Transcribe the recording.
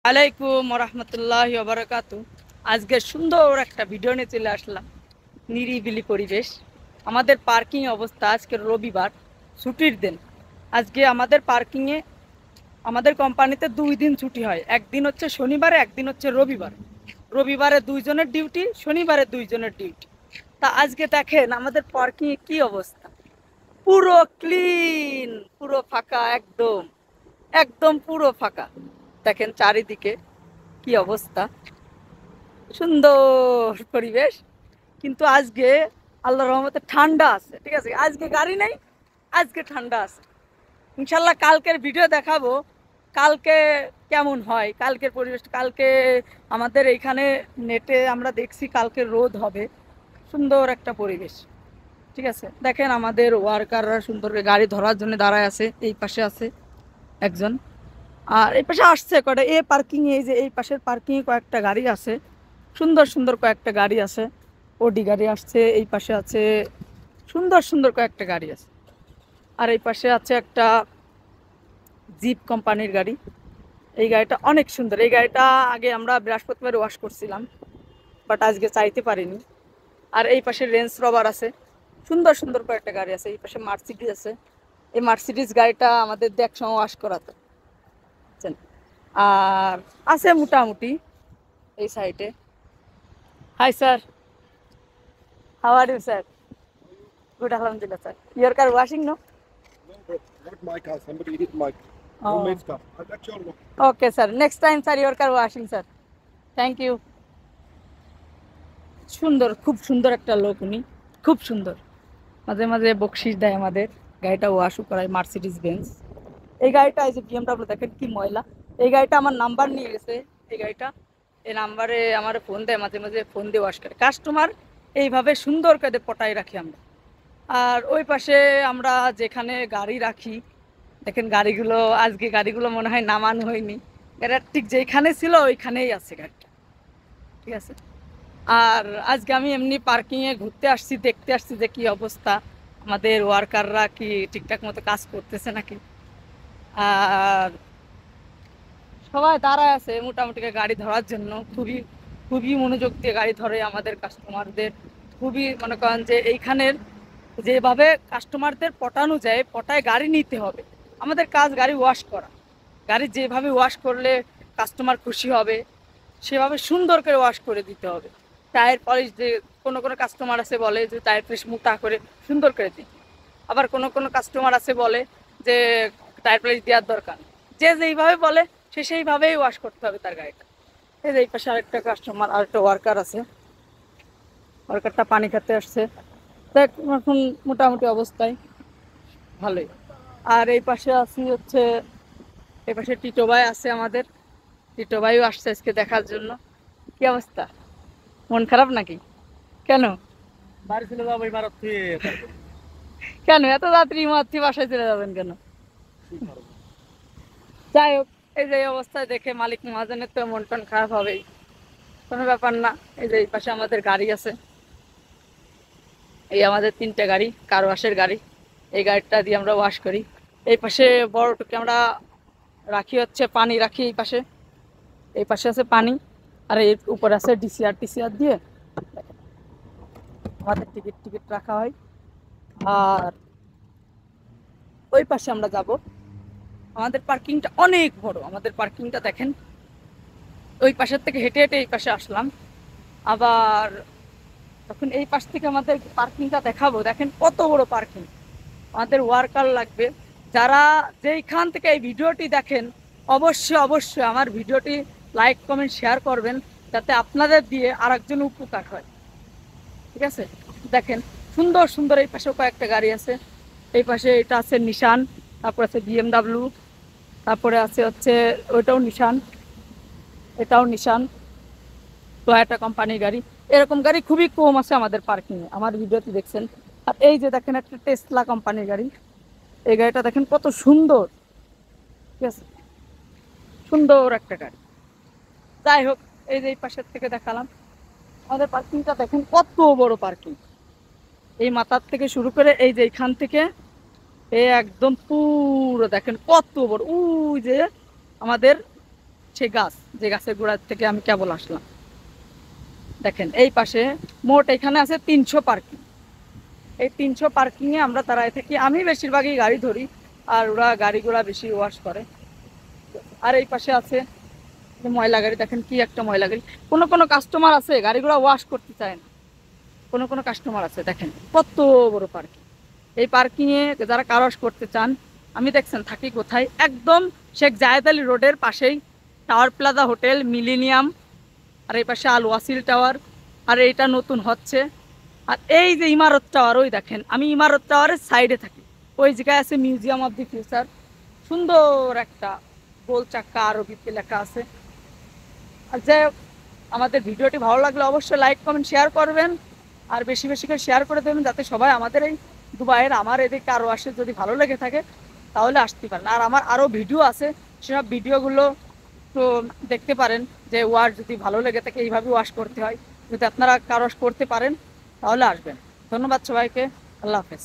আলাইকুম রহমতুল্লাহি ওয়া বারাকাতু। আজকে সুন্দর একটা ভিডিও নিয়ে চলে আসলাম। নিরিবিলি পরিবেশ, আমাদের পার্কিং অবস্থা। আজকে রবিবার, ছুটির দিন। আজকে আমাদের পার্কিংয়ে আমাদের কোম্পানিতে 2 দিন ছুটি হয়। একদিন হচ্ছে শনিবারে, একদিন হচ্ছে রবিবার। রবিবারে 2 জনের ডিউটি, শনিবারে 2 জনের ডিউটি। তা আজকে দেখেন আমাদের পার্কিংয়ে কি অবস্থা। পুরো ক্লিন, পুরো ফাঁকা, একদম একদম পুরো ফাঁকা। দেখেন চারিদিকে কি অবস্থা, সুন্দর পরিবেশ। কিন্তু আজকে আল্লাহর রহমতে ঠান্ডা আছে, ঠিক আছে। আজকে গাড়ি নেই, আজকে ঠান্ডা আছে। ইনশাল্লাহ কালকের ভিডিও দেখাবো কালকে কেমন হয়, কালকের পরিবেশ। কালকে আমাদের এইখানে নেটে আমরা দেখছি কালকে রোদ হবে, সুন্দর একটা পরিবেশ, ঠিক আছে। দেখেন আমাদের ওয়ার্কাররা সুন্দর করে গাড়ি ধরার জন্য দাঁড়ায় আছে। এই পাশে আছে একজন, আর এই পাশে আসছে কয়টা। এই পার্কিং, এই যে এই পাশের পার্কিং কয়েকটা গাড়ি আছে, সুন্দর সুন্দর কয়েকটা গাড়ি আছে। ওডি গাড়ি আসছে, এই পাশে আছে সুন্দর সুন্দর কয়েকটা গাড়ি আছে। আর এই পাশে আছে একটা জিপ কোম্পানির গাড়ি। এই গাড়িটা অনেক সুন্দর। এই গাড়িটা আগে আমরা বৃহস্পতিবার ওয়াশ করছিলাম, বাট আজকে চাইতে পারিনি। আর এই পাশে রেঞ্জ রভার আছে, সুন্দর সুন্দর কয়েকটা গাড়ি আছে। এই পাশে মার্সিডিজ আছে। এই মার্সিডিজ গাড়িটা আমাদের দেখ সময় ওয়াশ করাতে। আর আছে মোটামুটি এই সাইডে। Hi sir, how are you sir? Good, আলহামদুলিল্লাহ sir. Your car washing, no? No, but not my car. Somebody hit my Oh. roommate's car. I'll let you all know. Okay sir, next time sir your car washing sir. Thank you. সুন্দর, খুব সুন্দর একটা লোক উনি, খুব সুন্দর। মাঝে মাঝে বকশিস দেয় আমাদের। গাড়িটা ওয়াশও করায়, মার্সিডিজ বেঞ্জ। এই গাড়িটা, এই যে বিএমডাব্লিউ, দেখেন কি ময়লা। এই গাড়িটা আমার নাম্বার নিয়ে গেছে। এই গাড়িটা, এই নাম্বারে আমার ফোন দেয়, মাঝে মাঝে ফোন দিয়ে ওয়াশ করে। কাস্টমার এইভাবে সুন্দর করে পটাই রাখি আমরা। আর ওই পাশে আমরা যেখানে গাড়ি রাখি, দেখেন গাড়িগুলো, আজকে গাড়িগুলো মনে হয় নামানো হয়নি। গাড়িটা ঠিক যেখানে ছিল ওইখানেই আছে গাড়িটা, ঠিক আছে। আর আজকে আমি এমনি পার্কিংয়ে ঘুরতে আসছি, দেখতে আসছি যে কি অবস্থা, আমাদের ওয়ার্কাররা কি ঠিকঠাক মতো কাজ করতেছে নাকি। আর সবাই দাঁড়ায় আছে মোটামুটি গাড়ি ধরার জন্য। খুবই খুবই মনোযোগ দিয়ে গাড়ি ধরে আমাদের কাস্টমারদের। খুবই মনে করেন যে এইখানের যেভাবে কাস্টমারদের পটানো যায়, পটায় গাড়ি নিতে হবে। আমাদের কাজ গাড়ি ওয়াশ করা। গাড়ি যেভাবে ওয়াশ করলে কাস্টমার খুশি হবে, সেভাবে সুন্দর করে ওয়াশ করে দিতে হবে। টায়ার পলিশ, যে কোনো কোনো কাস্টমার আছে বলে যে টায়ার পলিশ মোটা করে সুন্দর করে দিই। আবার কোনো কোনো কাস্টমার আছে বলে যে টায়ার পলিশ দেওয়ার দরকার নেই। যে যেইভাবে বলে সে সেইভাবেই ওয়াশ করতে হবে তার গাড়িটা। এই যে এই পাশে আরেকটা কাস্টমার, আরেকটা ওয়ার্কার আছে। ওয়ার্কারটা পানি খেতে আসছে। দেখ এখন মোটামুটি অবস্থায় ভালোই। আর এই পাশে আছি হচ্ছে, এই পাশে টিটো ভাই আছে আমাদের। টিটো ভাইও আসছে আজকে দেখার জন্য। কি অবস্থা, মন খারাপ নাকি? কেন? বাড়ি চলে যাবো এবার কেন এত রাত্রি মাতৃ বাসায় চলে যাবেন কেন? যাই হোক, এই যে অবস্থায় দেখে মালিক মহাজনের তো মন টন খারাপ হবেই, কোনো ব্যাপার না। এই যে এই পাশে আমাদের গাড়ি আছে। এই আমাদের 3টে গাড়ি, কার ওয়াশের গাড়ি। এই গাড়িটা দিয়ে আমরা ওয়াশ করি। এই পাশে বড় টুকে আমরা রাখি হচ্ছে পানি রাখি। এই পাশে, এই পাশে আছে পানি। আর এর উপরে আছে ডিসিআর টিসিআর দিয়ে আমাদের টিকিট টিকিট রাখা হয়। আর ওই পাশে আমরা যাব। আমাদের পার্কিংটা অনেক বড়। আমাদের পার্কিংটা দেখেন, ওই পাশের থেকে হেঁটে হেঁটে এই পাশে আসলাম। আবার তখন এই পাশ থেকে আমাদের পার্কিংটা দেখাবো। দেখেন কত বড় পার্কিং। আমাদের ওয়ার্কার লাগবে। যারা যেইখান থেকে এই ভিডিওটি দেখেন, অবশ্যই অবশ্যই আমার ভিডিওটি লাইক কমেন্ট শেয়ার করবেন, যাতে আপনাদের দিয়ে আরেকজন উপকার হয়, ঠিক আছে। দেখেন সুন্দর সুন্দর এই পাশেও কয়েকটা গাড়ি আছে। এই পাশে এটা আছে নিশান, তারপর আছে বিএমডাব্লিউ, তারপরে আছে হচ্ছে ওইটাও নিশান, এটাও নিশান, টয়োটা কোম্পানির গাড়ি। এরকম গাড়ি খুবই কম আছে আমাদের পার্কিংয়ে, আমার ভিডিওতে দেখছেন। আর এই যে দেখেন একটা টেসলা কোম্পানির গাড়ি। এই গাড়িটা দেখেন কত সুন্দর, ঠিক আছে, সুন্দর একটা গাড়ি। যাই হোক, এই যে এই পাশের থেকে দেখালাম। আমাদের পার্কিংটা দেখেন কত বড় পার্কিং। এই মাথার থেকে শুরু করে এই যে এখান থেকে এই একদম পুরো দেখেন কত বড়। ওই যে আমাদের সেই গাছ, যে গাছের গোড়া থেকে আমি কেবল আসলাম। দেখেন এই পাশে মোট এখানে আছে 300 পার্কিং। এই 300 পার্কিংয়ে আমরা দাঁড়ায় থাকি। আমি বেশিরভাগই গাড়ি ধরি, আর ওরা গাড়ি ঘোড়া বেশি ওয়াশ করে। আর এই পাশে আছে ময়লা গাড়ি, দেখেন কি একটা ময়লা গাড়ি। কোনো কোনো কাস্টমার আছে গাড়িগুলো ওয়াশ করতে চায় না, কোনো কোনো কাস্টমার আছে। দেখেন কত বড় পার্কিং। এই পার্কিংয়ে যারা কার ওয়াশ করতে চান, আমি দেখছেন থাকি কোথায়, একদম শেখ জায়েদ আলী রোডের পাশেই টাওয়ার প্লাজা হোটেল, মিলেনিয়াম, আর এই পাশে আল ওয়াসিল টাওয়ার, আর এইটা নতুন হচ্ছে। আর এই যে ইমারত টাওয়ার, ওই দেখেন আমি ইমারত টাওয়ারের সাইডে থাকি। ওই জায়গায় আছে মিউজিয়াম অফ দি ফিউচার, সুন্দর একটা গোল চাক্কা আরবিতে লেখা আছে। আর যাই হোক, আমাদের ভিডিওটি ভালো লাগলে অবশ্যই লাইক কমেন্ট শেয়ার করবেন, আর বেশি বেশি করে শেয়ার করে দেবেন, যাতে সবাই আমাদের এই দুবাইয়ের আমার এদিকে আরও আসে। যদি ভালো লেগে থাকে তাহলে আসতে পারেন। আর আমার আরও ভিডিও আছে, সেসব ভিডিওগুলো তো দেখতে পারেন, যে ওয়াশ যদি ভালো লেগে থাকে এইভাবে ওয়াশ করতে হয়। যদি আপনারা কার ওয়াশ করতে পারেন তাহলে আসবেন। ধন্যবাদ সবাইকে, আল্লাহ হাফেজ।